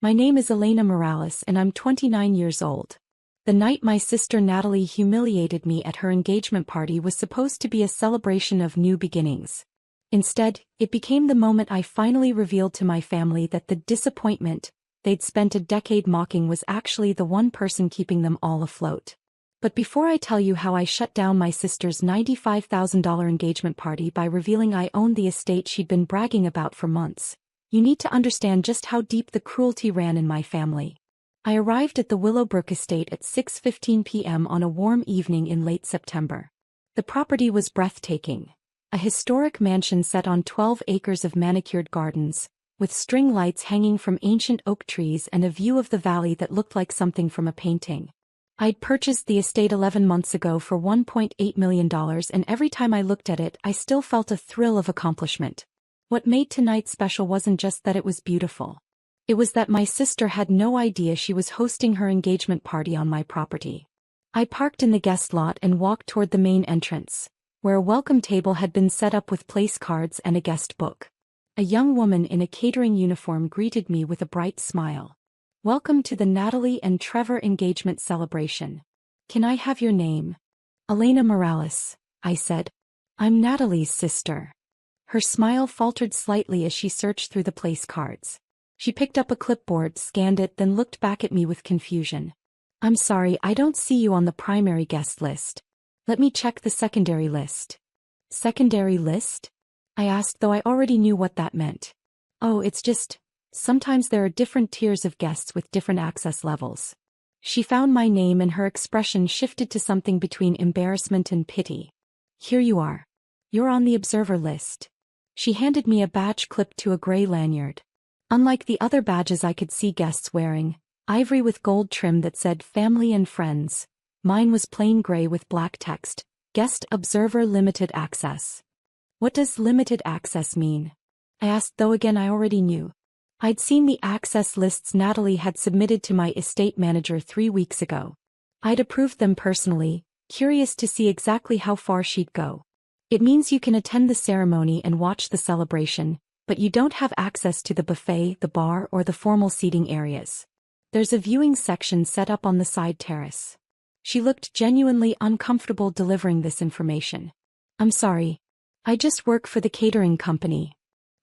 My name is Elena Morales and I'm 29 years old. The night my sister Natalie humiliated me at her engagement party was supposed to be a celebration of new beginnings. Instead, it became the moment I finally revealed to my family that the disappointment they'd spent a decade mocking was actually the one person keeping them all afloat. But before I tell you how I shut down my sister's $95,000 engagement party by revealing I owned the estate she'd been bragging about for months, you need to understand just how deep the cruelty ran in my family. I arrived at the Willowbrook estate at 6:15 p.m. on a warm evening in late September. The property was breathtaking. A historic mansion set on 12 acres of manicured gardens, with string lights hanging from ancient oak trees and a view of the valley that looked like something from a painting. I'd purchased the estate 11 months ago for $1.8 million, and every time I looked at it I still felt a thrill of accomplishment. What made tonight special wasn't just that it was beautiful. It was that my sister had no idea she was hosting her engagement party on my property. I parked in the guest lot and walked toward the main entrance, where a welcome table had been set up with place cards and a guest book. A young woman in a catering uniform greeted me with a bright smile. "Welcome to the Natalie and Trevor engagement celebration. Can I have your name?" "Elena Morales," I said. "I'm Natalie's sister." Her smile faltered slightly as she searched through the place cards. She picked up a clipboard, scanned it, then looked back at me with confusion. "I'm sorry, I don't see you on the primary guest list. Let me check the secondary list." "Secondary list?" I asked, though I already knew what that meant. "Oh, it's just, sometimes there are different tiers of guests with different access levels." She found my name and her expression shifted to something between embarrassment and pity. "Here you are. You're on the observer list." She handed me a badge clipped to a gray lanyard. Unlike the other badges I could see guests wearing, ivory with gold trim that said family and friends, mine was plain gray with black text, Guest Observer Limited Access. "What does limited access mean?" I asked, though again I already knew. I'd seen the access lists Natalie had submitted to my estate manager 3 weeks ago. I'd approved them personally, curious to see exactly how far she'd go. "It means you can attend the ceremony and watch the celebration, but you don't have access to the buffet, the bar, or the formal seating areas. There's a viewing section set up on the side terrace." She looked genuinely uncomfortable delivering this information. "I'm sorry. I just work for the catering company."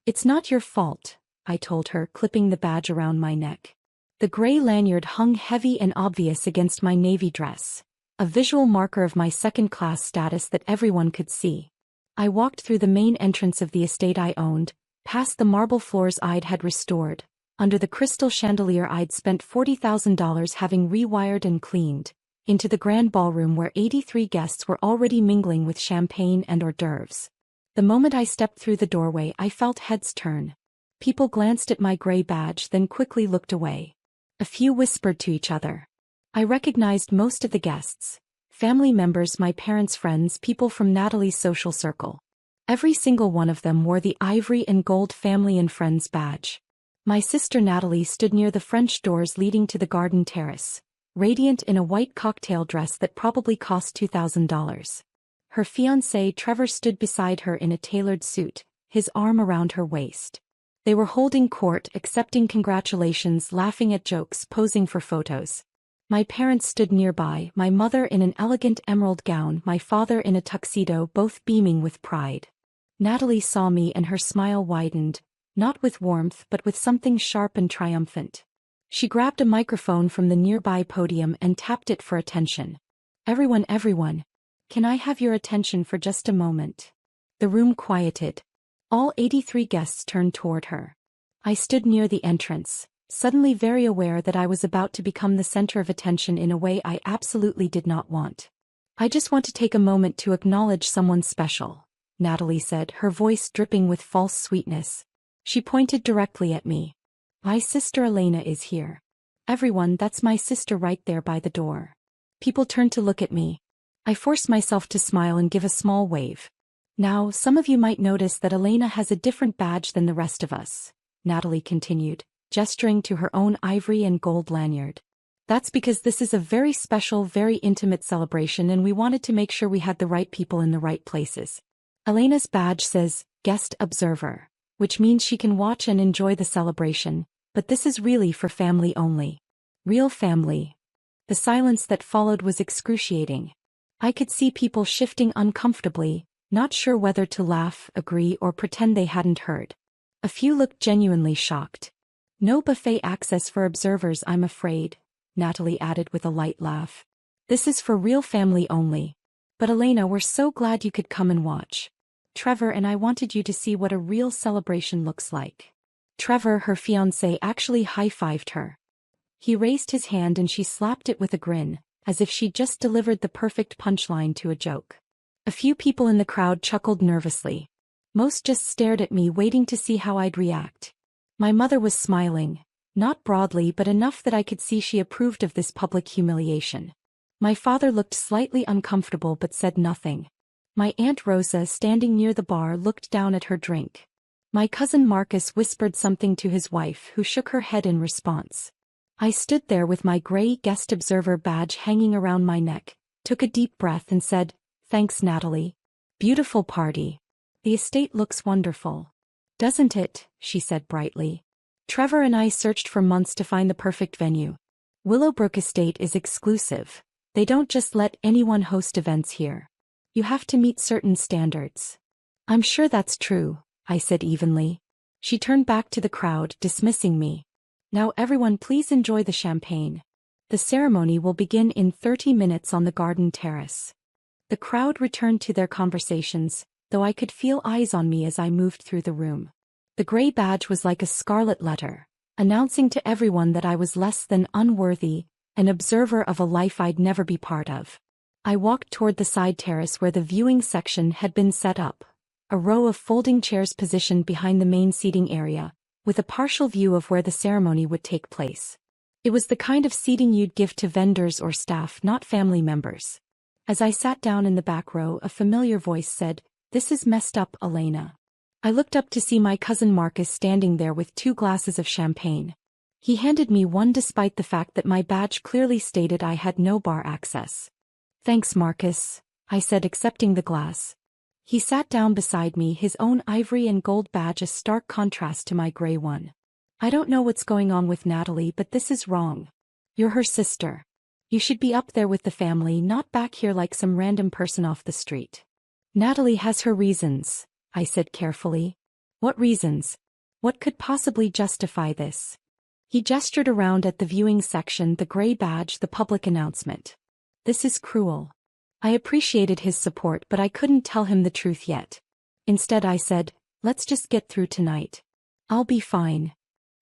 "It's not your fault," I told her, clipping the badge around my neck. The gray lanyard hung heavy and obvious against my navy dress, a visual marker of my second-class status that everyone could see. I walked through the main entrance of the estate I owned, past the marble floors I'd had restored, under the crystal chandelier I'd spent $40,000 having rewired and cleaned, into the grand ballroom where 83 guests were already mingling with champagne and hors d'oeuvres. The moment I stepped through the doorway I felt heads turn. People glanced at my gray badge then quickly looked away. A few whispered to each other. I recognized most of the guests. Family members, my parents' friends, people from Natalie's social circle. Every single one of them wore the ivory and gold family and friends badge. My sister Natalie stood near the French doors leading to the garden terrace, radiant in a white cocktail dress that probably cost $2,000. Her fiancé Trevor stood beside her in a tailored suit, his arm around her waist. They were holding court, accepting congratulations, laughing at jokes, posing for photos. My parents stood nearby, my mother in an elegant emerald gown, my father in a tuxedo, both beaming with pride. Natalie saw me and her smile widened, not with warmth but with something sharp and triumphant. She grabbed a microphone from the nearby podium and tapped it for attention. Everyone. Can I have your attention for just a moment?" The room quieted. All 83 guests turned toward her. I stood near the entrance, suddenly very aware that I was about to become the center of attention in a way I absolutely did not want. "I just want to take a moment to acknowledge someone special," Natalie said, her voice dripping with false sweetness. She pointed directly at me. "My sister Elena is here. Everyone, that's my sister right there by the door." People turned to look at me. I forced myself to smile and give a small wave. "Now, some of you might notice that Elena has a different badge than the rest of us," Natalie continued, gesturing to her own ivory and gold lanyard. "That's because this is a very special, very intimate celebration and we wanted to make sure we had the right people in the right places. Elena's badge says, Guest Observer, which means she can watch and enjoy the celebration, But this is really for family only. Real family. The silence that followed was excruciating. I could see people shifting uncomfortably, not sure whether to laugh, agree, or pretend they hadn't heard. A few looked genuinely shocked. No buffet access for observers, I'm afraid, Natalie added with a light laugh. This is for real family only. But Elena, we're so glad you could come and watch. Trevor and I wanted you to see what a real celebration looks like. Trevor, her fiancé, actually high-fived her. He raised his hand and she slapped it with a grin, as if she'd just delivered the perfect punchline to a joke. A few people in the crowd chuckled nervously. Most just stared at me, waiting to see how I'd react. My mother was smiling, not broadly but enough that I could see she approved of this public humiliation. My father looked slightly uncomfortable but said nothing. My Aunt Rosa, standing near the bar, looked down at her drink. My cousin Marcus whispered something to his wife, who shook her head in response. I stood there with my gray guest observer badge hanging around my neck, took a deep breath and said, "Thanks, Natalie. Beautiful party. The estate looks wonderful. Doesn't it?" she said brightly. Trevor and I searched for months to find the perfect venue. Willowbrook Estate is exclusive. They don't just let anyone host events here. You have to meet certain standards. I'm sure that's true, I said evenly. She turned back to the crowd, dismissing me. Now everyone, please enjoy the champagne. The ceremony will begin in 30 minutes on the garden terrace. The crowd returned to their conversations, though I could feel eyes on me as I moved through the room. The gray badge was like a scarlet letter, announcing to everyone that I was less than unworthy, an observer of a life I'd never be part of. I walked toward the side terrace where the viewing section had been set up, a row of folding chairs positioned behind the main seating area, with a partial view of where the ceremony would take place. It was the kind of seating you'd give to vendors or staff, not family members. As I sat down in the back row, a familiar voice said, "This is messed up, Elena." I looked up to see my cousin Marcus standing there with 2 glasses of champagne. He handed me one despite the fact that my badge clearly stated I had no bar access. "Thanks, Marcus," I said, accepting the glass. He sat down beside me, his own ivory and gold badge a stark contrast to my gray one. "I don't know what's going on with Natalie, but this is wrong. You're her sister. You should be up there with the family, not back here like some random person off the street." "Natalie has her reasons," I said carefully. "What reasons? What could possibly justify this?" He gestured around at the viewing section, the gray badge, the public announcement. "This is cruel." I appreciated his support, but I couldn't tell him the truth yet. Instead I said, "Let's just get through tonight. I'll be fine."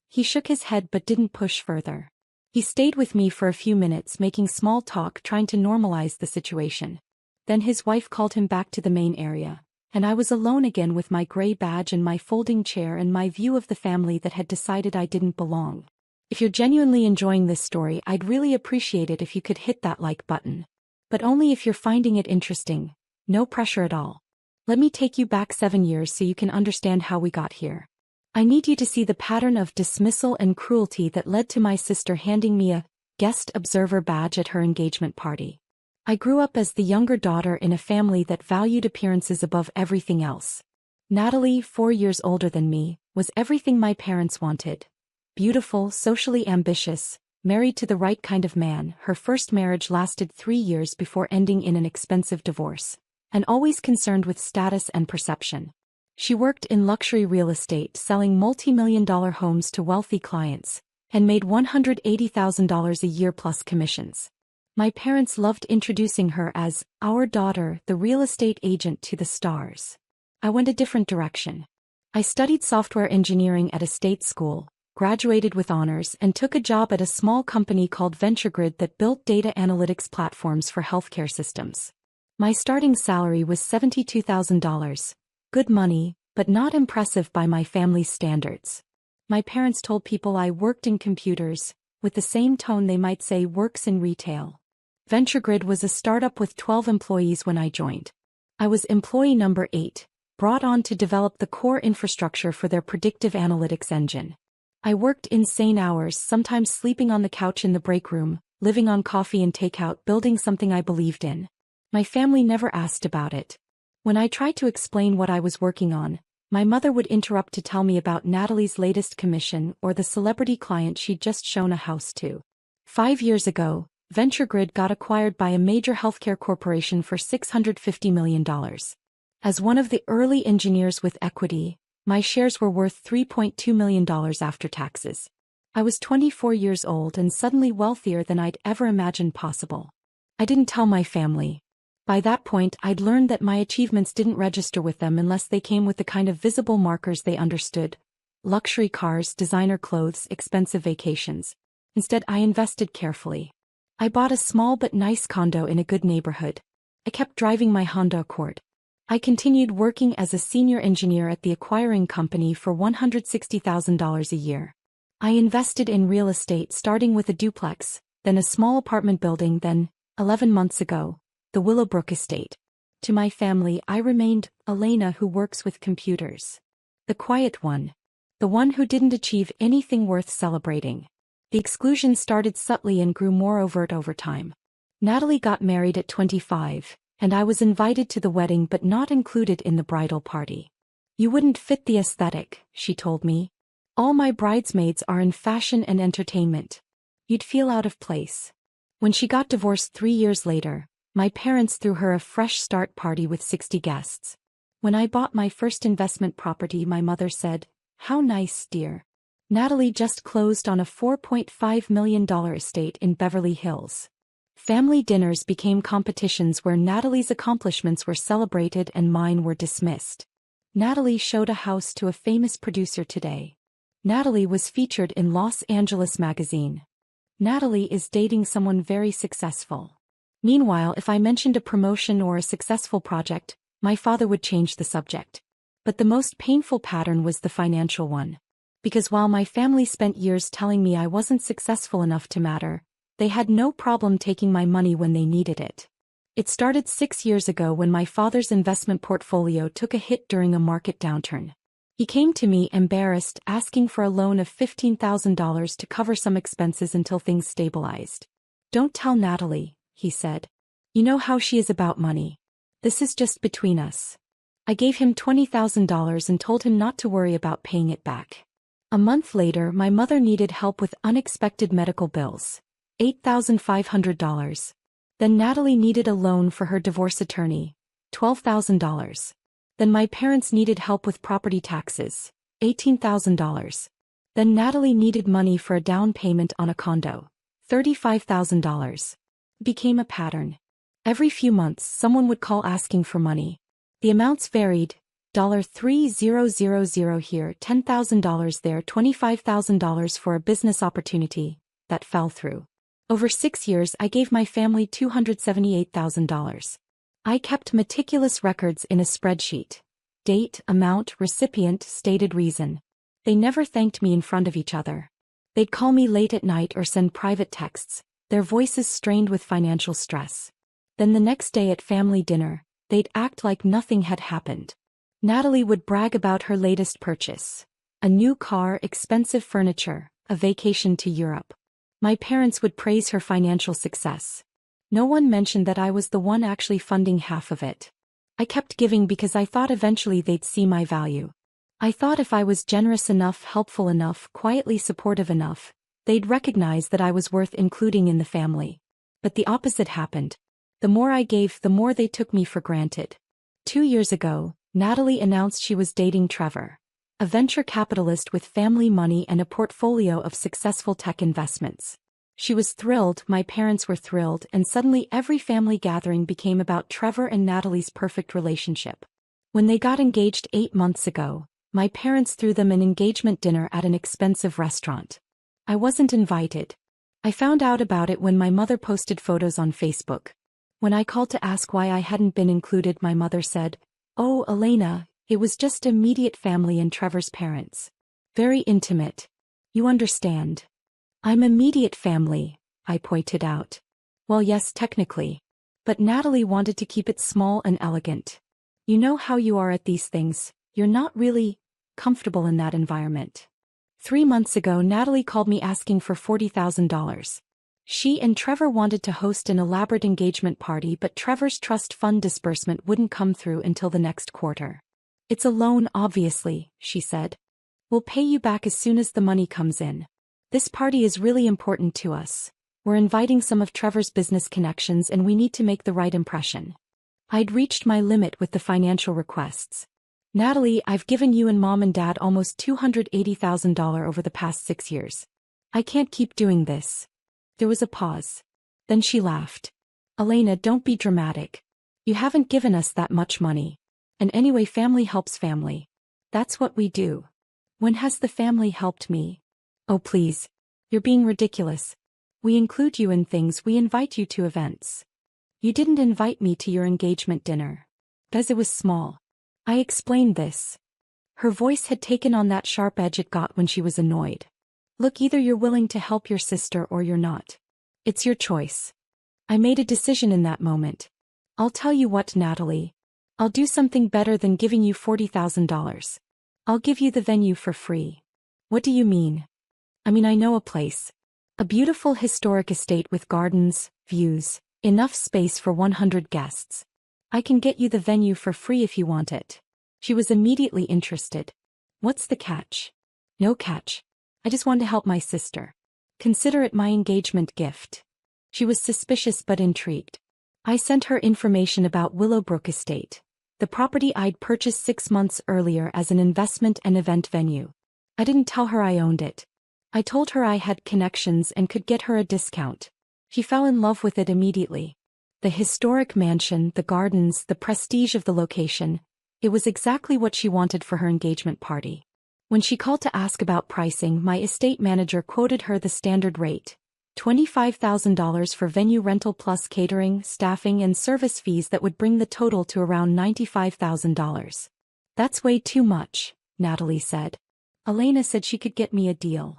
He shook his head but didn't push further. He stayed with me for a few minutes, making small talk, trying to normalize the situation. Then his wife called him back to the main area, and I was alone again with my gray badge and my folding chair and my view of the family that had decided I didn't belong. If you're genuinely enjoying this story, I'd really appreciate it if you could hit that like button. But only if you're finding it interesting. No pressure at all. Let me take you back 7 years so you can understand how we got here. I need you to see the pattern of dismissal and cruelty that led to my sister handing me a guest observer badge at her engagement party. I grew up as the younger daughter in a family that valued appearances above everything else. Natalie, 4 years older than me, was everything my parents wanted. Beautiful, socially ambitious, married to the right kind of man. Her first marriage lasted 3 years before ending in an expensive divorce, and always concerned with status and perception. She worked in luxury real estate, selling multi-million-dollar homes to wealthy clients, and made $180,000 a year plus commissions. My parents loved introducing her as our daughter, the real estate agent, to the stars. I went a different direction. I studied software engineering at a state school, graduated with honors, and took a job at a small company called VentureGrid that built data analytics platforms for healthcare systems. My starting salary was $72,000. Good money, but not impressive by my family's standards. My parents told people I worked in computers, with the same tone they might say works in retail. VentureGrid was a startup with 12 employees when I joined. I was employee number 8, brought on to develop the core infrastructure for their predictive analytics engine. I worked insane hours, sometimes sleeping on the couch in the break room, living on coffee and takeout, building something I believed in. My family never asked about it. When I tried to explain what I was working on, My mother would interrupt to tell me about Natalie's latest commission or the celebrity client she'd just shown a house to. 5 years ago, VentureGrid got acquired by a major healthcare corporation for $650 million. As one of the early engineers with equity, my shares were worth $3.2 million after taxes. I was 24 years old and suddenly wealthier than I'd ever imagined possible. I didn't tell my family. By that point, I'd learned that my achievements didn't register with them unless they came with the kind of visible markers they understood: luxury cars, designer clothes, expensive vacations. Instead, I invested carefully. I bought a small but nice condo in a good neighborhood. I kept driving my Honda Accord. I continued working as a senior engineer at the acquiring company for $160,000 a year. I invested in real estate, starting with a duplex, then a small apartment building, then, 11 months ago, the Willowbrook estate. To my family, I remained Elena, who works with computers. The quiet one. The one who didn't achieve anything worth celebrating. The exclusion started subtly and grew more overt over time. Natalie got married at 25, and I was invited to the wedding but not included in the bridal party. "You wouldn't fit the aesthetic," she told me. "All my bridesmaids are in fashion and entertainment. You'd feel out of place." When she got divorced 3 years later, my parents threw her a fresh start party with 60 guests. When I bought my first investment property, my mother said, "How nice, dear. Natalie just closed on a $4.5 million estate in Beverly Hills." Family dinners became competitions where Natalie's accomplishments were celebrated and mine were dismissed. Natalie showed a house to a famous producer today. Natalie was featured in Los Angeles magazine. Natalie is dating someone very successful. Meanwhile, if I mentioned a promotion or a successful project, my father would change the subject. But the most painful pattern was the financial one. Because while my family spent years telling me I wasn't successful enough to matter, they had no problem taking my money when they needed it. It started 6 years ago when my father's investment portfolio took a hit during a market downturn. He came to me embarrassed, asking for a loan of $15,000 to cover some expenses until things stabilized. "Don't tell Natalie," he said. "You know how she is about money. This is just between us." I gave him $20,000 and told him not to worry about paying it back. A month later, my mother needed help with unexpected medical bills. $8,500. Then Natalie needed a loan for her divorce attorney. $12,000. Then my parents needed help with property taxes. $18,000. Then Natalie needed money for a down payment on a condo. $35,000. Became a pattern. Every few months, someone would call asking for money. The amounts varied. $3,000 here, $10,000 there, $25,000 for a business opportunity that fell through. Over 6 years, I gave my family $278,000. I kept meticulous records in a spreadsheet. Date, amount, recipient, stated reason. They never thanked me in front of each other. They'd call me late at night or send private texts, their voices strained with financial stress. Then the next day at family dinner, they'd act like nothing had happened. Natalie would brag about her latest purchase. A new car, expensive furniture, a vacation to Europe. My parents would praise her financial success. No one mentioned that I was the one actually funding half of it. I kept giving because I thought eventually they'd see my value. I thought if I was generous enough, helpful enough, quietly supportive enough, they'd recognize that I was worth including in the family. But the opposite happened. The more I gave, the more they took me for granted. 2 years ago, Natalie announced she was dating Trevor, a venture capitalist with family money and a portfolio of successful tech investments. She was thrilled, my parents were thrilled, and suddenly every family gathering became about Trevor and Natalie's perfect relationship. When they got engaged 8 months ago, my parents threw them an engagement dinner at an expensive restaurant. I wasn't invited. I found out about it when my mother posted photos on Facebook. When I called to ask why I hadn't been included, my mother said, "Oh, Elena, it was just immediate family and Trevor's parents. Very intimate. You understand." "I'm immediate family," I pointed out. "Well, yes, technically. But Natalie wanted to keep it small and elegant. You know how you are at these things, you're not really comfortable in that environment." 3 months ago, Natalie called me asking for $40,000. She and Trevor wanted to host an elaborate engagement party, but Trevor's trust fund disbursement wouldn't come through until the next quarter. It's a loan, obviously, she said. We'll pay you back as soon as the money comes in. This party is really important to us. We're inviting some of Trevor's business connections and we need to make the right impression. I'd reached my limit with the financial requests. Natalie, I've given you and Mom and Dad almost $280,000 over the past 6 years. I can't keep doing this. There was a pause. Then she laughed. Elena, don't be dramatic. You haven't given us that much money. And anyway, family helps family. That's what we do. When has the family helped me? Oh please. You're being ridiculous. We include you in things, we invite you to events. You didn't invite me to your engagement dinner. Because it was small. I explained this. Her voice had taken on that sharp edge it got when she was annoyed. Look, either you're willing to help your sister or you're not. It's your choice. I made a decision in that moment. I'll tell you what, Natalie. I'll do something better than giving you $40,000. I'll give you the venue for free. What do you mean? I know a place. A beautiful historic estate with gardens, views, enough space for 100 guests. I can get you the venue for free if you want it. She was immediately interested. What's the catch? No catch. I just want to help my sister. Consider it my engagement gift. She was suspicious but intrigued. I sent her information about Willowbrook Estate, the property I'd purchased 6 months earlier as an investment and event venue. I didn't tell her I owned it. I told her I had connections and could get her a discount. She fell in love with it immediately. The historic mansion, the gardens, the prestige of the location. It was exactly what she wanted for her engagement party. When she called to ask about pricing, my estate manager quoted her the standard rate. $25,000 for venue rental plus catering, staffing and service fees that would bring the total to around $95,000. That's way too much, Natalie said. Elena said she could get me a deal.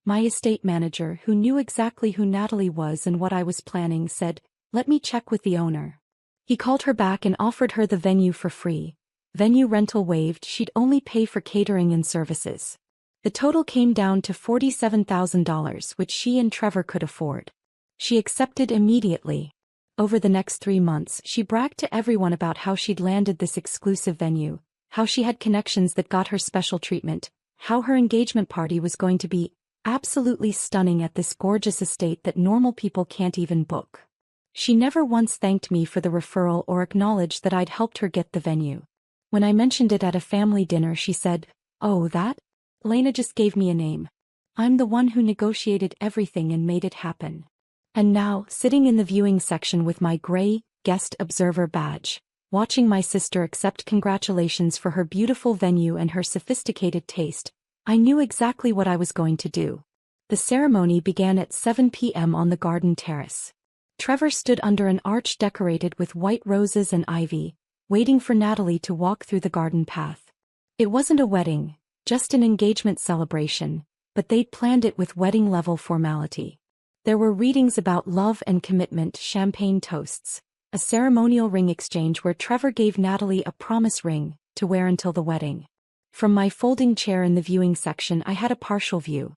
My estate manager, who knew exactly who Natalie was and what I was planning, said, let me check with the owner. He called her back and offered her the venue for free. Venue rental waived, she'd only pay for catering and services. The total came down to $47,000, which she and Trevor could afford. She accepted immediately. Over the next 3 months, she bragged to everyone about how she'd landed this exclusive venue, how she had connections that got her special treatment, how her engagement party was going to be absolutely stunning at this gorgeous estate that normal people can't even book. She never once thanked me for the referral or acknowledged that I'd helped her get the venue. When I mentioned it at a family dinner, she said, "Oh, that? Elena just gave me a name. I'm the one who negotiated everything and made it happen." And now, sitting in the viewing section with my gray guest observer badge, watching my sister accept congratulations for her beautiful venue and her sophisticated taste, I knew exactly what I was going to do. The ceremony began at 7 p.m. on the garden terrace. Trevor stood under an arch decorated with white roses and ivy, waiting for Natalie to walk through the garden path. It wasn't a wedding, just an engagement celebration, but they'd planned it with wedding-level formality. There were readings about love and commitment, champagne toasts, a ceremonial ring exchange where Trevor gave Natalie a promise ring to wear until the wedding. From my folding chair in the viewing section, I had a partial view.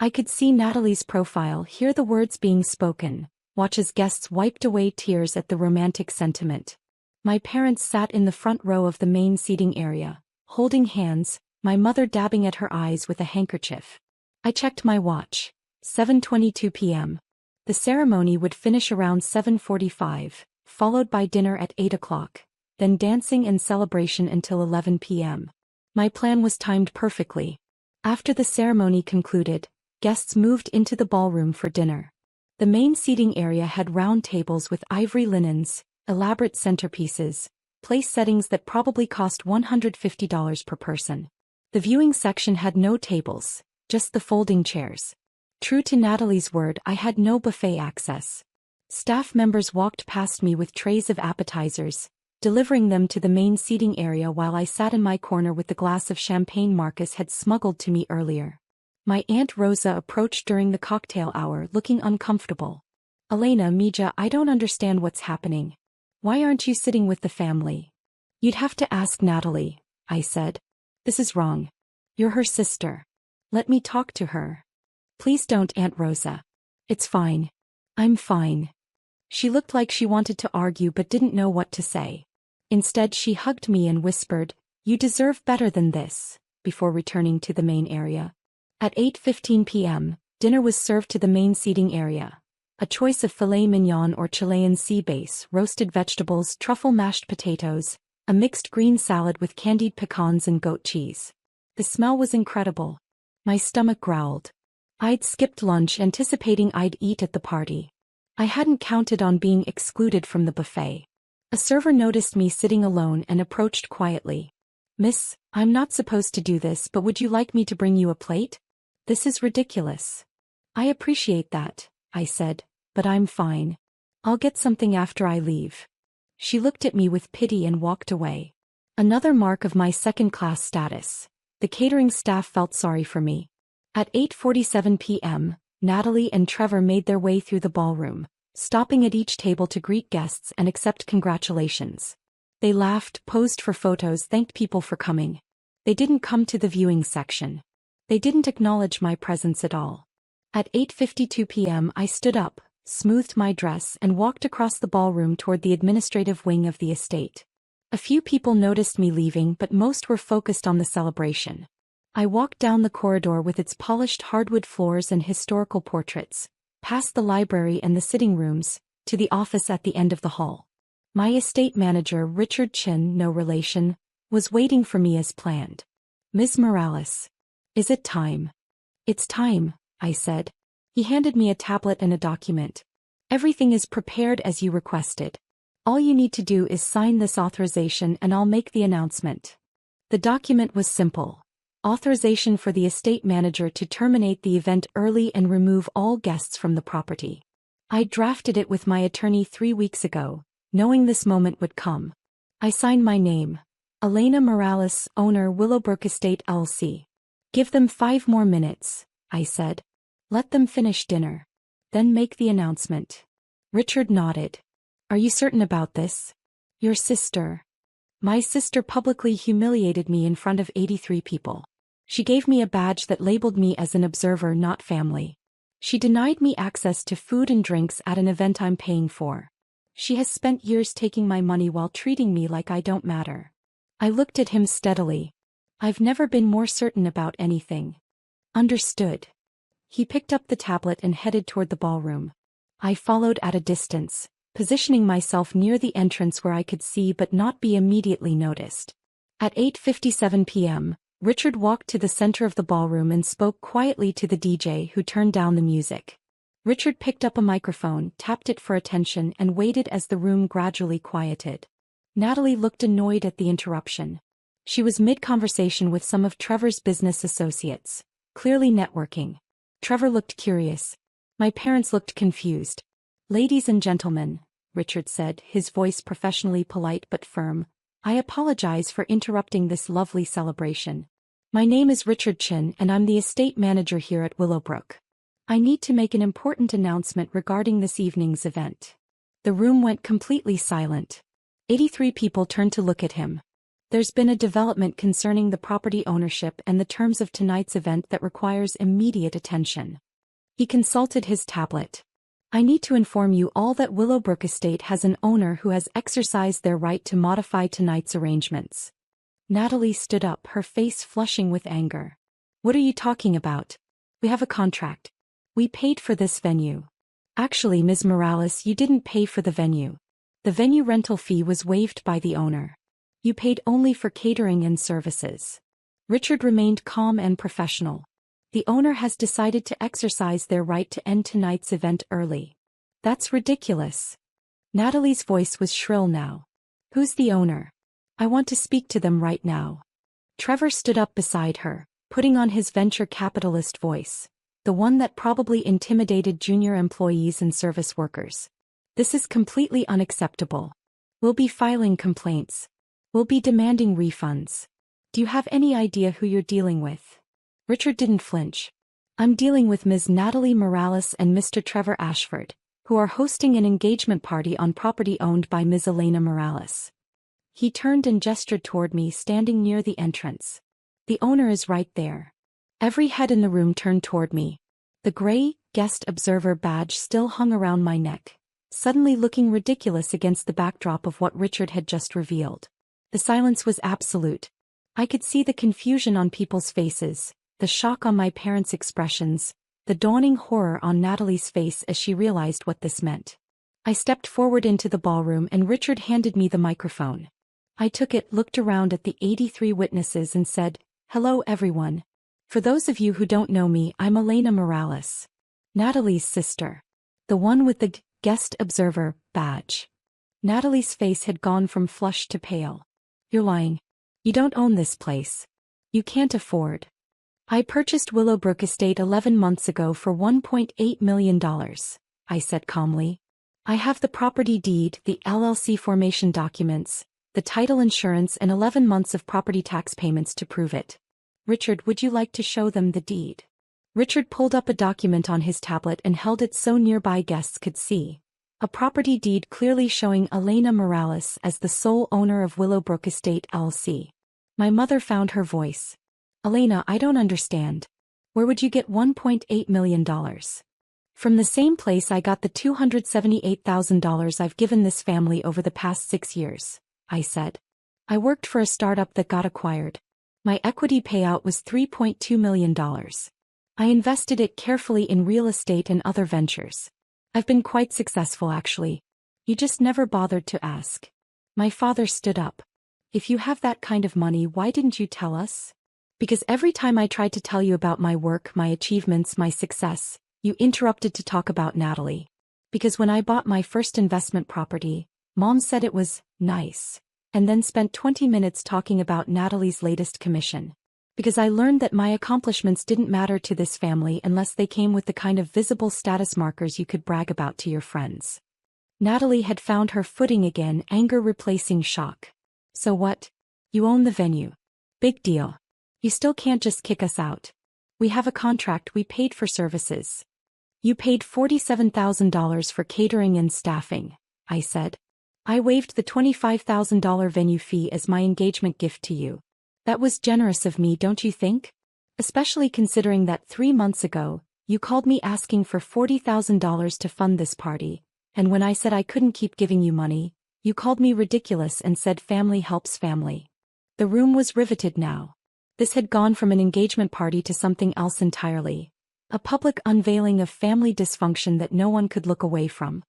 I could see Natalie's profile, hear the words being spoken, watch as guests wiped away tears at the romantic sentiment. My parents sat in the front row of the main seating area, holding hands, my mother dabbing at her eyes with a handkerchief. I checked my watch. 7:22 p.m. The ceremony would finish around 7:45, followed by dinner at 8 o'clock, then dancing and celebration until 11 p.m. My plan was timed perfectly. After the ceremony concluded, guests moved into the ballroom for dinner. The main seating area had round tables with ivory linens, elaborate centerpieces, place settings that probably cost $150 per person. The viewing section had no tables, just the folding chairs. True to Natalie's word, I had no buffet access. Staff members walked past me with trays of appetizers, delivering them to the main seating area while I sat in my corner with the glass of champagne Marcus had smuggled to me earlier. My Aunt Rosa approached during the cocktail hour, looking uncomfortable. "Elena, Mija, I don't understand what's happening. Why aren't you sitting with the family?" "You'd have to ask Natalie," I said. "This is wrong. You're her sister. Let me talk to her." "Please don't, Aunt Rosa. It's fine. I'm fine." She looked like she wanted to argue but didn't know what to say. Instead, she hugged me and whispered, You deserve better than this, before returning to the main area. At 8:15 p.m., dinner was served to the main seating area. A choice of filet mignon or Chilean sea bass, roasted vegetables, truffle mashed potatoes, a mixed green salad with candied pecans and goat cheese. The smell was incredible. My stomach growled. I'd skipped lunch anticipating I'd eat at the party. I hadn't counted on being excluded from the buffet. A server noticed me sitting alone and approached quietly. "Miss, I'm not supposed to do this, but would you like me to bring you a plate? This is ridiculous." "I appreciate that," I said, "but I'm fine. I'll get something after I leave." She looked at me with pity and walked away. Another mark of my second-class status. The catering staff felt sorry for me. At 8:47 p.m., Natalie and Trevor made their way through the ballroom, stopping at each table to greet guests and accept congratulations. They laughed, posed for photos, thanked people for coming. They didn't come to the viewing section. They didn't acknowledge my presence at all. At 8:52 p.m. I stood up, smoothed my dress and walked across the ballroom toward the administrative wing of the estate. A few people noticed me leaving, but most were focused on the celebration. I walked down the corridor with its polished hardwood floors and historical portraits, past the library and the sitting rooms, to the office at the end of the hall. My estate manager, Richard Chin, no relation, was waiting for me as planned. "Ms. Morales. Is it time?" "It's time," I said. He handed me a tablet and a document. "Everything is prepared as you requested. All you need to do is sign this authorization and I'll make the announcement." The document was simple. Authorization for the estate manager to terminate the event early and remove all guests from the property. I drafted it with my attorney 3 weeks ago, knowing this moment would come. I signed my name. Elena Morales, owner, Willowbrook Estate LC. "Give them 5 more minutes," I said. "Let them finish dinner. Then make the announcement." Richard nodded. "Are you certain about this?" "Your sister." My sister publicly humiliated me in front of 83 people. She gave me a badge that labeled me as an observer, not family. She denied me access to food and drinks at an event I'm paying for. She has spent years taking my money while treating me like I don't matter. I looked at him steadily. "I've never been more certain about anything." "Understood." He picked up the tablet and headed toward the ballroom. I followed at a distance, positioning myself near the entrance where I could see but not be immediately noticed. At 8:57 p.m., Richard walked to the center of the ballroom and spoke quietly to the DJ, who turned down the music. Richard picked up a microphone, tapped it for attention and waited as the room gradually quieted. Natalie looked annoyed at the interruption. She was mid-conversation with some of Trevor's business associates, clearly networking. Trevor looked curious. My parents looked confused. "Ladies and gentlemen," Richard said, his voice professionally polite but firm, "I apologize for interrupting this lovely celebration. My name is Richard Chin and I'm the estate manager here at Willowbrook. I need to make an important announcement regarding this evening's event." The room went completely silent. 83 people turned to look at him. "There's been a development concerning the property ownership and the terms of tonight's event that requires immediate attention." He consulted his tablet. "I need to inform you all that Willowbrook Estate has an owner who has exercised their right to modify tonight's arrangements." Natalie stood up, her face flushing with anger. "What are you talking about? We have a contract. We paid for this venue." "Actually, Ms. Morales, you didn't pay for the venue. The venue rental fee was waived by the owner. You paid only for catering and services." Richard remained calm and professional. "The owner has decided to exercise their right to end tonight's event early." "That's ridiculous." Natalie's voice was shrill now. "Who's the owner? I want to speak to them right now." Trevor stood up beside her, putting on his venture capitalist voice, the one that probably intimidated junior employees and service workers. "This is completely unacceptable. We'll be filing complaints. We'll be demanding refunds. Do you have any idea who you're dealing with?" Richard didn't flinch. "I'm dealing with Ms. Natalie Morales and Mr. Trevor Ashford, who are hosting an engagement party on property owned by Ms. Elena Morales." He turned and gestured toward me, standing near the entrance. "The owner is right there." Every head in the room turned toward me. The gray guest observer badge still hung around my neck, suddenly looking ridiculous against the backdrop of what Richard had just revealed. The silence was absolute. I could see the confusion on people's faces, the shock on my parents' expressions, the dawning horror on Natalie's face as she realized what this meant. I stepped forward into the ballroom and Richard handed me the microphone. I took it, looked around at the 83 witnesses and said, "Hello everyone. For those of you who don't know me, I'm Elena Morales, Natalie's sister. The one with the guest observer badge." Natalie's face had gone from flushed to pale. "You're lying. You don't own this place. You can't afford." "I purchased Willowbrook Estate 11 months ago for $1.8 million, I said calmly. "I have the property deed, the LLC formation documents, the title insurance and 11 months of property tax payments to prove it." "Richard, would you like to show them the deed?" Richard pulled up a document on his tablet and held it so nearby guests could see. A property deed clearly showing Elena Morales as the sole owner of Willowbrook Estate LLC. My mother found her voice. "Elena, I don't understand. Where would you get $1.8 million? "From the same place I got the $278,000 I've given this family over the past 6 years, I said. "I worked for a startup that got acquired. My equity payout was $3.2 million. I invested it carefully in real estate and other ventures. I've been quite successful actually. You just never bothered to ask." My father stood up. "If you have that kind of money, why didn't you tell us?" "Because every time I tried to tell you about my work, my achievements, my success, you interrupted to talk about Natalie. Because when I bought my first investment property, Mom said it was nice, and then spent 20 minutes talking about Natalie's latest commission. Because I learned that my accomplishments didn't matter to this family unless they came with the kind of visible status markers you could brag about to your friends." Natalie had found her footing again, anger replacing shock. "So what? You own the venue. Big deal. You still can't just kick us out. We have a contract, we paid for services." "You paid $47,000 for catering and staffing," I said. "I waived the $25,000 venue fee as my engagement gift to you. That was generous of me, don't you think? Especially considering that 3 months ago, you called me asking for $40,000 to fund this party, and when I said I couldn't keep giving you money, you called me ridiculous and said family helps family." The room was riveted now. This had gone from an engagement party to something else entirely. A public unveiling of family dysfunction that no one could look away from.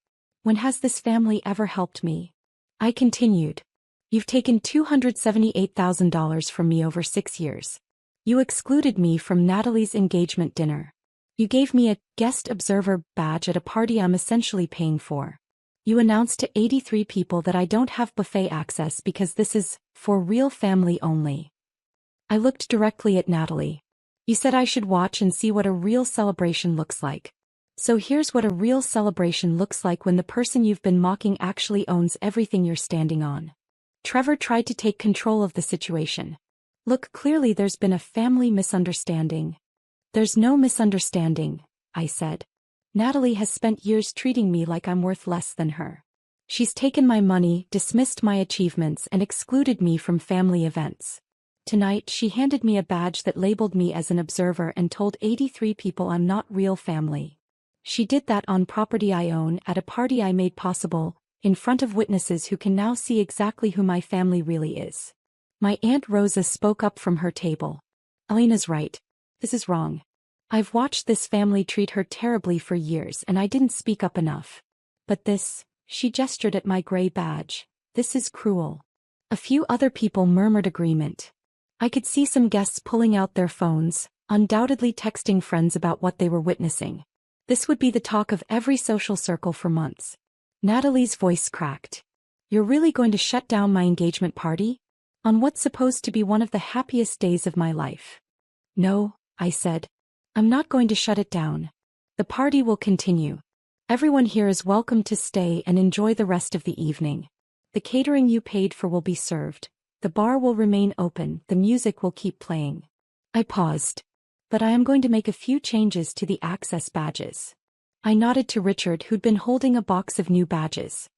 "When has this family ever helped me?" I continued. "You've taken $278,000 from me over 6 years. You excluded me from Natalie's engagement dinner. You gave me a guest observer badge at a party I'm essentially paying for. You announced to 83 people that I don't have buffet access because this is for real family only." I looked directly at Natalie. "You said I should watch and see what a real celebration looks like. So here's what a real celebration looks like when the person you've been mocking actually owns everything you're standing on." Trevor tried to take control of the situation. "Look, clearly there's been a family misunderstanding." "There's no misunderstanding," I said. "Natalie has spent years treating me like I'm worth less than her. She's taken my money, dismissed my achievements, and excluded me from family events. Tonight she handed me a badge that labeled me as an observer and told 83 people I'm not real family. She did that on property I own at a party I made possible, in front of witnesses who can now see exactly who my family really is." My Aunt Rosa spoke up from her table. "Elena's right. This is wrong. I've watched this family treat her terribly for years and I didn't speak up enough. But this," she gestured at my gray badge, "this is cruel." A few other people murmured agreement. I could see some guests pulling out their phones, undoubtedly texting friends about what they were witnessing. This would be the talk of every social circle for months. Natalie's voice cracked. "You're really going to shut down my engagement party? On what's supposed to be one of the happiest days of my life?" "No," I said. "I'm not going to shut it down. The party will continue. Everyone here is welcome to stay and enjoy the rest of the evening. The catering you paid for will be served. The bar will remain open, the music will keep playing." I paused. "But I am going to make a few changes to the access badges." I nodded to Richard, who'd been holding a box of new badges.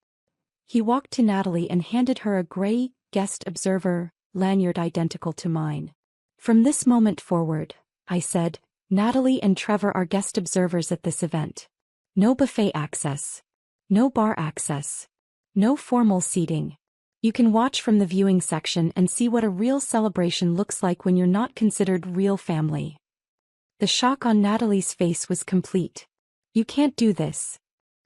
He walked to Natalie and handed her a gray, guest observer, lanyard identical to mine. "From this moment forward," I said, "Natalie and Trevor are guest observers at this event. No buffet access. No bar access. No formal seating. You can watch from the viewing section and see what a real celebration looks like when you're not considered real family. The shock on Natalie's face was complete. You can't do this.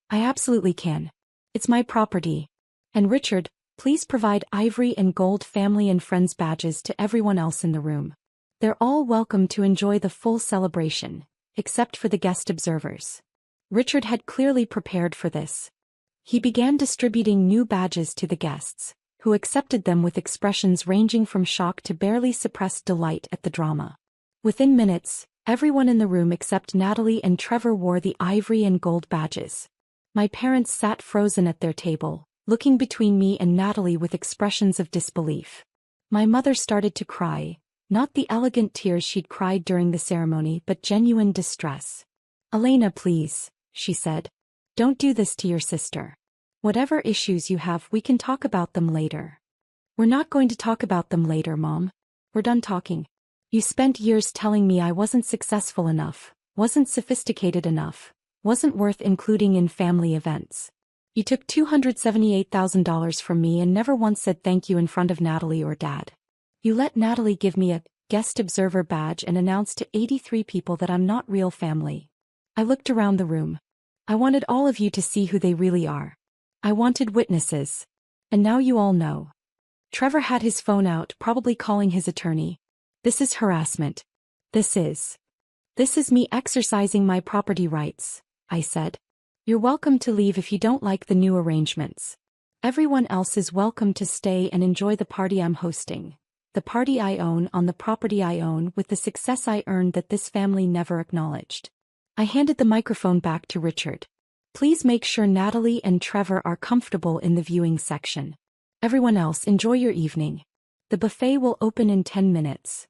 I absolutely can. It's my property. And Richard, please provide ivory and gold family and friends badges to everyone else in the room. They're all welcome to enjoy the full celebration, except for the guest observers. Richard had clearly prepared for this. He began distributing new badges to the guests, who accepted them with expressions ranging from shock to barely suppressed delight at the drama. Within minutes, everyone in the room except Natalie and Trevor wore the ivory and gold badges. My parents sat frozen at their table, looking between me and Natalie with expressions of disbelief. My mother started to cry, not the elegant tears she'd cried during the ceremony but genuine distress. "Elena, please," she said. "Don't do this to your sister. Whatever issues you have, we can talk about them later." "We're not going to talk about them later, Mom. We're done talking. You spent years telling me I wasn't successful enough, wasn't sophisticated enough, wasn't worth including in family events. You took $278,000 from me and never once said thank you in front of Natalie or Dad. You let Natalie give me a guest observer badge and announce to 83 people that I'm not real family. I looked around the room. I wanted all of you to see who they really are. I wanted witnesses. And now you all know." Trevor had his phone out, probably calling his attorney. "This is harassment. This is me exercising my property rights," I said. "You're welcome to leave if you don't like the new arrangements. Everyone else is welcome to stay and enjoy the party I'm hosting. The party I own on the property I own with the success I earned that this family never acknowledged." I handed the microphone back to Richard. "Please make sure Natalie and Trevor are comfortable in the viewing section. Everyone else, enjoy your evening. The buffet will open in 10 minutes.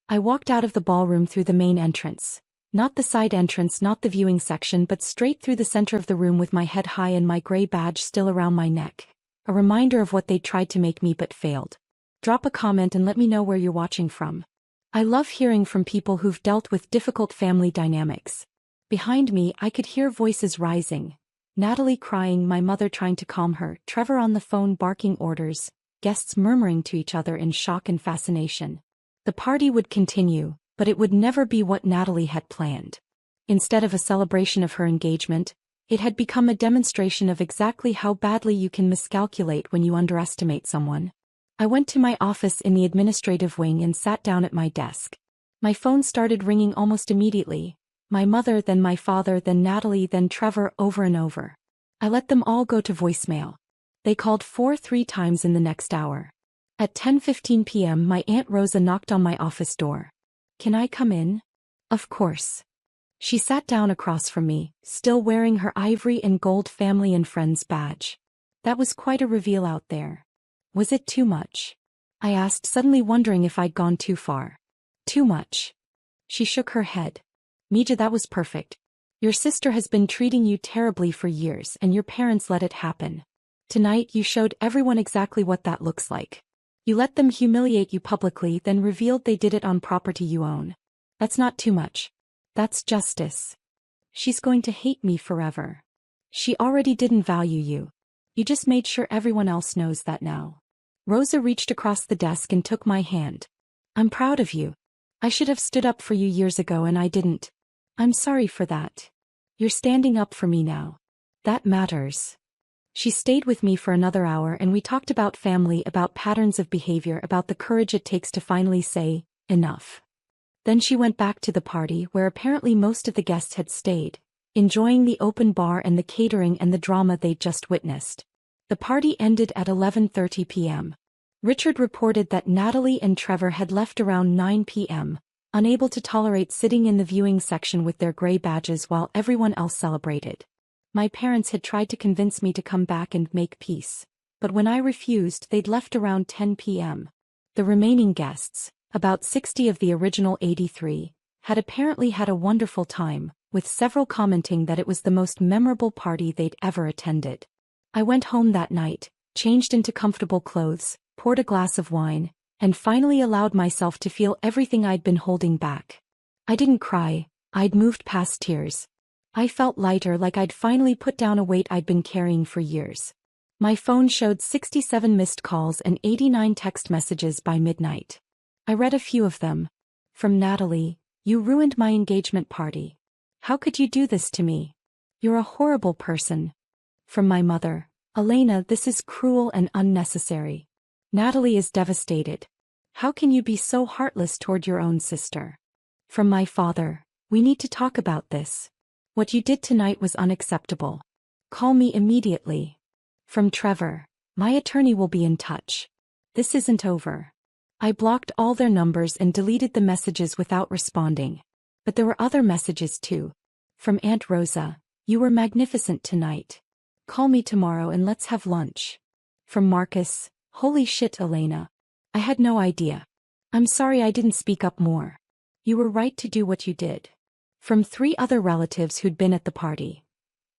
I walked out of the ballroom through the main entrance. Not the side entrance, not the viewing section, but straight through the center of the room with my head high and my gray badge still around my neck. A reminder of what they'd tried to make me but failed. Drop a comment and let me know where you're watching from. I love hearing from people who've dealt with difficult family dynamics. Behind me, I could hear voices rising. Natalie crying, my mother trying to calm her, Trevor on the phone barking orders, guests murmuring to each other in shock and fascination. The party would continue, but it would never be what Natalie had planned. Instead of a celebration of her engagement, it had become a demonstration of exactly how badly you can miscalculate when you underestimate someone. I went to my office in the administrative wing and sat down at my desk. My phone started ringing almost immediately. My mother, then my father, then Natalie, then Trevor, over and over. I let them all go to voicemail. They called 3 times in the next hour. At 10:15 p.m. my Aunt Rosa knocked on my office door. "Can I come in?" "Of course." She sat down across from me, still wearing her ivory and gold family and friends badge. That was quite a reveal out there. Was it too much? I asked, suddenly wondering if I'd gone too far. "Too much." She shook her head. "Mija, that was perfect. Your sister has been treating you terribly for years and your parents let it happen. Tonight you showed everyone exactly what that looks like. You let them humiliate you publicly, then revealed they did it on property you own. That's not too much. That's justice. She's going to hate me forever. She already didn't value you. You just made sure everyone else knows that now." Rosa reached across the desk and took my hand. "I'm proud of you. I should have stood up for you years ago and I didn't. I'm sorry for that. You're standing up for me now. That matters." She stayed with me for another hour and we talked about family, about patterns of behavior, about the courage it takes to finally say, enough. Then she went back to the party where apparently most of the guests had stayed, enjoying the open bar and the catering and the drama they'd just witnessed. The party ended at 11:30 p.m. Richard reported that Natalie and Trevor had left around 9 p.m., unable to tolerate sitting in the viewing section with their gray badges while everyone else celebrated. My parents had tried to convince me to come back and make peace, but when I refused, they'd left around 10 p.m. The remaining guests, about 60 of the original 83, had apparently had a wonderful time, with several commenting that it was the most memorable party they'd ever attended. I went home that night, changed into comfortable clothes, poured a glass of wine, and finally allowed myself to feel everything I'd been holding back. I didn't cry, I'd moved past tears. I felt lighter, like I'd finally put down a weight I'd been carrying for years. My phone showed 67 missed calls and 89 text messages by midnight. I read a few of them. From Natalie, "You ruined my engagement party. How could you do this to me? You're a horrible person." From my mother, "Elena, this is cruel and unnecessary. Natalie is devastated. How can you be so heartless toward your own sister?" From my father, "We need to talk about this. What you did tonight was unacceptable. Call me immediately." From Trevor, "My attorney will be in touch. This isn't over." I blocked all their numbers and deleted the messages without responding. But there were other messages too. From Aunt Rosa, "You were magnificent tonight. Call me tomorrow and let's have lunch." From Marcus, "Holy shit, Elena. I had no idea. I'm sorry I didn't speak up more. You were right to do what you did." From 3 other relatives who'd been at the party.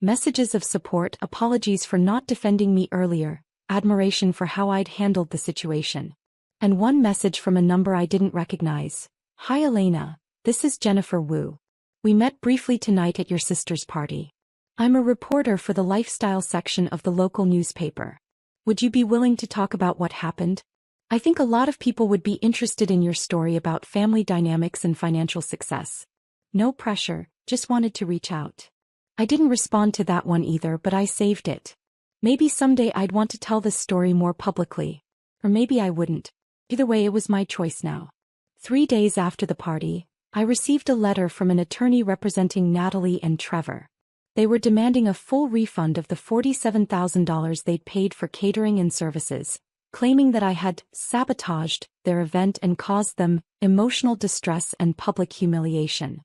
Messages of support, apologies for not defending me earlier, admiration for how I'd handled the situation. And one message from a number I didn't recognize. "Hi Elena, this is Jennifer Wu. We met briefly tonight at your sister's party. I'm a reporter for the lifestyle section of the local newspaper. Would you be willing to talk about what happened? I think a lot of people would be interested in your story about family dynamics and financial success. No pressure, just wanted to reach out." I didn't respond to that one either, but I saved it. Maybe someday I'd want to tell this story more publicly. Or maybe I wouldn't. Either way, it was my choice now. 3 days after the party, I received a letter from an attorney representing Natalie and Trevor. They were demanding a full refund of the $47,000 they'd paid for catering and services, claiming that I had sabotaged their event and caused them emotional distress and public humiliation.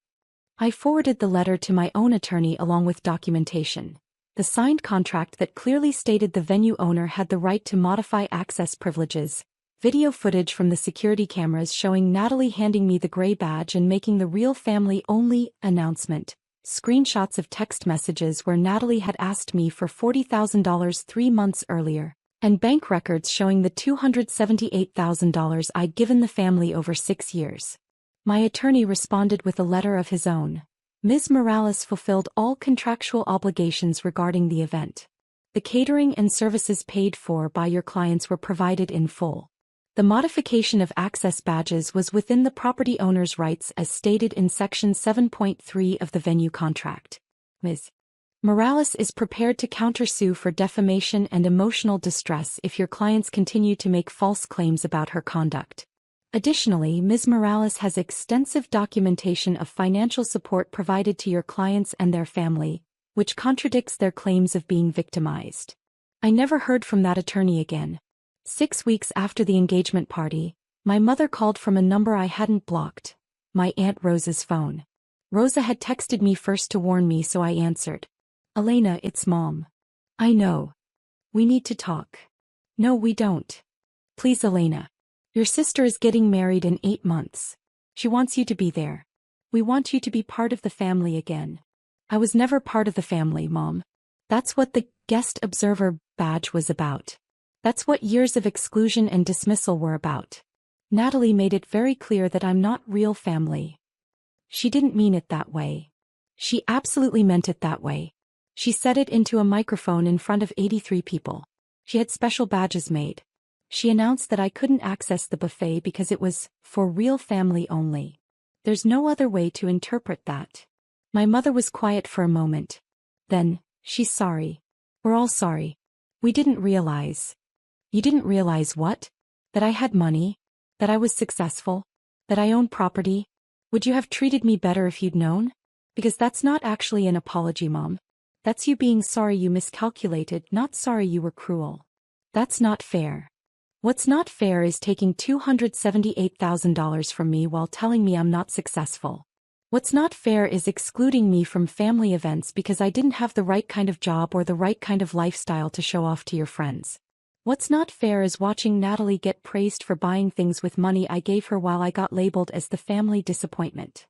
I forwarded the letter to my own attorney along with documentation. The signed contract that clearly stated the venue owner had the right to modify access privileges, video footage from the security cameras showing Natalie handing me the gray badge and making the real family-only announcement, screenshots of text messages where Natalie had asked me for $40,000 3 months earlier, and bank records showing the $278,000 I'd given the family over 6 years. My attorney responded with a letter of his own. Ms. Morales fulfilled all contractual obligations regarding the event. The catering and services paid for by your clients were provided in full. The modification of access badges was within the property owner's rights as stated in Section 7.3 of the venue contract. Ms. Morales is prepared to countersue for defamation and emotional distress if your clients continue to make false claims about her conduct. Additionally, Ms. Morales has extensive documentation of financial support provided to your clients and their family, which contradicts their claims of being victimized. I never heard from that attorney again. 6 weeks after the engagement party, my mother called from a number I hadn't blocked, my Aunt Rosa's phone. Rosa had texted me first to warn me, so I answered. "Elena, it's Mom. I know. We need to talk." "No, we don't. Please, Elena. Your sister is getting married in 8 months. She wants you to be there. We want you to be part of the family again." "I was never part of the family, Mom. That's what the guest observer badge was about. That's what years of exclusion and dismissal were about. Natalie made it very clear that I'm not real family." She didn't mean it that way. She absolutely meant it that way. She said it into a microphone in front of 83 people. She had special badges made. She announced that I couldn't access the buffet because it was for real family only. There's no other way to interpret that. My mother was quiet for a moment. Then, "She's sorry. We're all sorry. We didn't realize." "You didn't realize what? That I had money? That I was successful? That I owned property? Would you have treated me better if you'd known? Because that's not actually an apology, Mom. That's you being sorry you miscalculated, not sorry you were cruel. That's not fair. What's not fair is taking $278,000 from me while telling me I'm not successful. What's not fair is excluding me from family events because I didn't have the right kind of job or the right kind of lifestyle to show off to your friends. What's not fair is watching Natalie get praised for buying things with money I gave her while I got labeled as the family disappointment.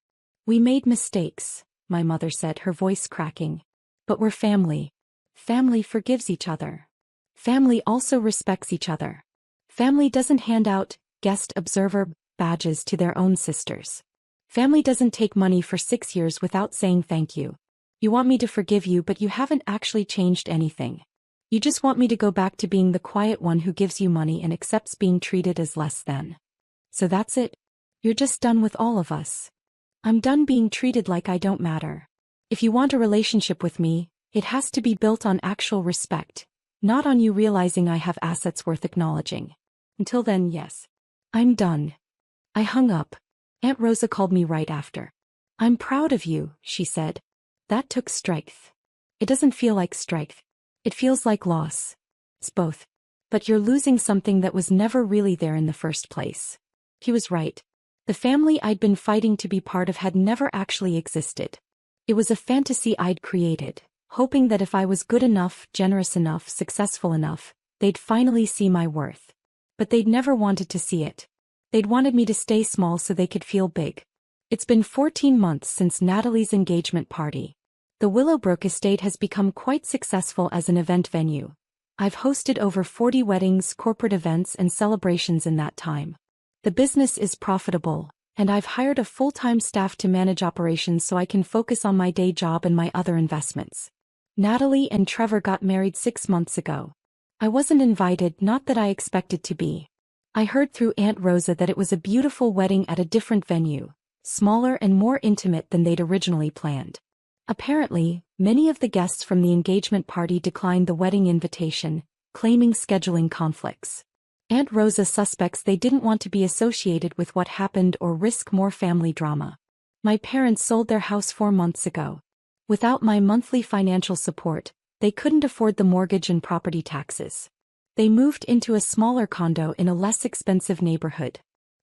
We made mistakes, my mother said, her voice cracking. But we're family. Family forgives each other. Family also respects each other. Family doesn't hand out guest observer badges to their own sisters. Family doesn't take money for 6 years without saying thank you. You want me to forgive you, but you haven't actually changed anything. You just want me to go back to being the quiet one who gives you money and accepts being treated as less than. So that's it? You're just done with all of us. I'm done being treated like I don't matter. If you want a relationship with me, it has to be built on actual respect, not on you realizing I have assets worth acknowledging. Until then, yes. I'm done. I hung up. Aunt Rosa called me right after. I'm proud of you, she said. That took strength. It doesn't feel like strength. It feels like loss. It's both. But you're losing something that was never really there in the first place. He was right. The family I'd been fighting to be part of had never actually existed. It was a fantasy I'd created, hoping that if I was good enough, generous enough, successful enough, they'd finally see my worth. But they'd never wanted to see it. They'd wanted me to stay small so they could feel big. It's been 14 months since Natalie's engagement party. The Willowbrook estate has become quite successful as an event venue. I've hosted over 40 weddings, corporate events, and celebrations in that time. The business is profitable, and I've hired a full-time staff to manage operations so I can focus on my day job and my other investments. Natalie and Trevor got married 6 months ago. I wasn't invited, not that I expected to be. I heard through Aunt Rosa that it was a beautiful wedding at a different venue, smaller and more intimate than they'd originally planned. Apparently, many of the guests from the engagement party declined the wedding invitation, claiming scheduling conflicts. Aunt Rosa suspects they didn't want to be associated with what happened or risk more family drama. My parents sold their house 4 months ago. Without my monthly financial support, they couldn't afford the mortgage and property taxes. They moved into a smaller condo in a less expensive neighborhood.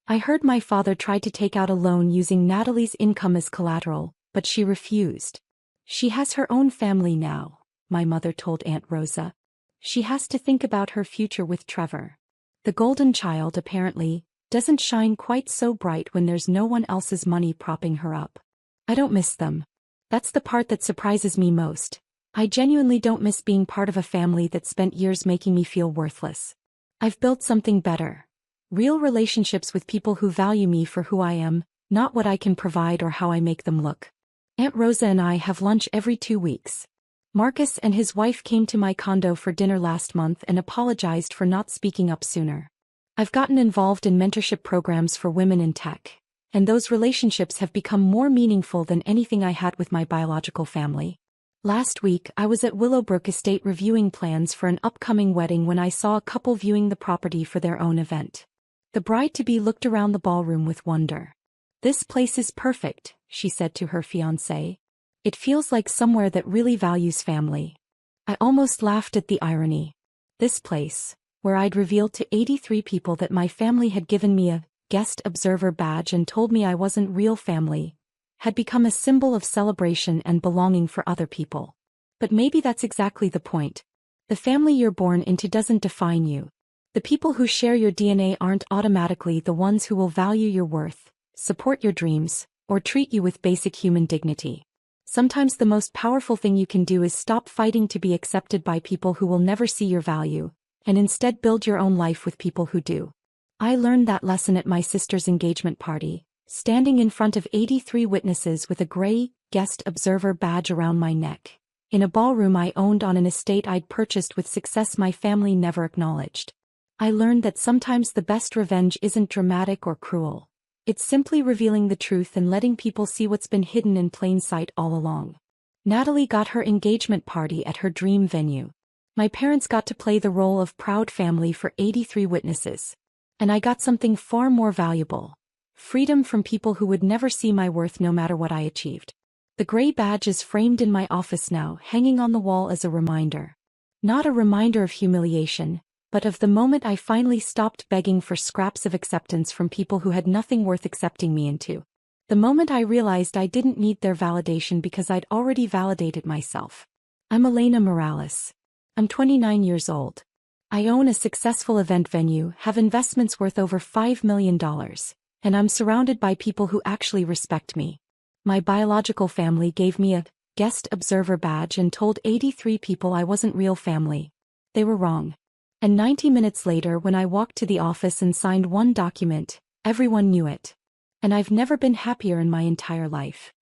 I heard my father tried to take out a loan using Natalie's income as collateral, but she refused. She has her own family now, my mother told Aunt Rosa. She has to think about her future with Trevor. The golden child, apparently, doesn't shine quite so bright when there's no one else's money propping her up. I don't miss them. That's the part that surprises me most. I genuinely don't miss being part of a family that spent years making me feel worthless. I've built something better. Real relationships with people who value me for who I am, not what I can provide or how I make them look. Aunt Rosa and I have lunch every 2 weeks. Marcus and his wife came to my condo for dinner last month and apologized for not speaking up sooner. I've gotten involved in mentorship programs for women in tech, and those relationships have become more meaningful than anything I had with my biological family. Last week, I was at Willowbrook Estate reviewing plans for an upcoming wedding when I saw a couple viewing the property for their own event. The bride-to-be looked around the ballroom with wonder. "This place is perfect," she said to her fiancé. "It feels like somewhere that really values family." I almost laughed at the irony. This place, where I'd revealed to 83 people that my family had given me a guest observer badge and told me I wasn't real family, had become a symbol of celebration and belonging for other people. But maybe that's exactly the point. The family you're born into doesn't define you. The people who share your DNA aren't automatically the ones who will value your worth, support your dreams, or treat you with basic human dignity. Sometimes the most powerful thing you can do is stop fighting to be accepted by people who will never see your value, and instead build your own life with people who do. I learned that lesson at my sister's engagement party, standing in front of 83 witnesses with a gray guest observer badge around my neck, in a ballroom I owned on an estate I'd purchased with success my family never acknowledged. I learned that sometimes the best revenge isn't dramatic or cruel. It's simply revealing the truth and letting people see what's been hidden in plain sight all along. Natalie got her engagement party at her dream venue. My parents got to play the role of proud family for 83 witnesses. And I got something far more valuable: freedom from people who would never see my worth no matter what I achieved. The gray badge is framed in my office now, hanging on the wall as a reminder. Not a reminder of humiliation, but of the moment I finally stopped begging for scraps of acceptance from people who had nothing worth accepting me into. The moment I realized I didn't need their validation because I'd already validated myself. I'm Elena Morales. I'm 29 years old. I own a successful event venue, have investments worth over $5 million, and I'm surrounded by people who actually respect me. My biological family gave me a guest observer badge and told 83 people I wasn't real family. They were wrong. And 90 minutes later, when I walked to the office and signed one document, everyone knew it. And I've never been happier in my entire life.